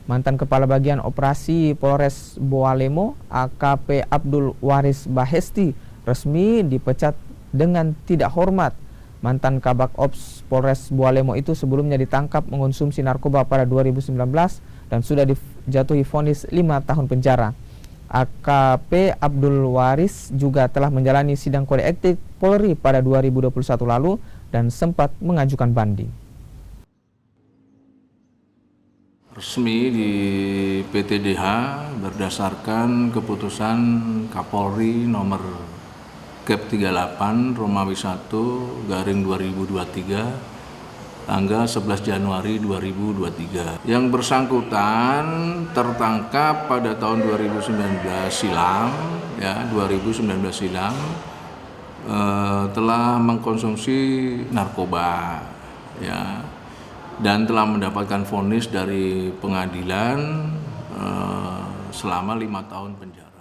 Mantan Kepala Bagian Operasi Polres Bawalemo, AKP Abdul Waris Bahesti, resmi dipecat dengan tidak hormat. Mantan Kabak Ops Polres Bawalemo itu sebelumnya ditangkap mengonsumsi narkoba pada 2019 dan sudah dijatuhi vonis 5 tahun penjara. AKP Abdul Waris juga telah menjalani sidang kode etik Polri pada 2021 lalu dan sempat mengajukan banding. Resmi di PTDH berdasarkan keputusan Kapolri nomor Kep 38 Romawi 1 garing 2023 tanggal 11 Januari 2023. Yang bersangkutan tertangkap pada tahun 2019 silam, telah mengkonsumsi narkoba, dan telah mendapatkan vonis dari pengadilan selama 5 tahun penjara.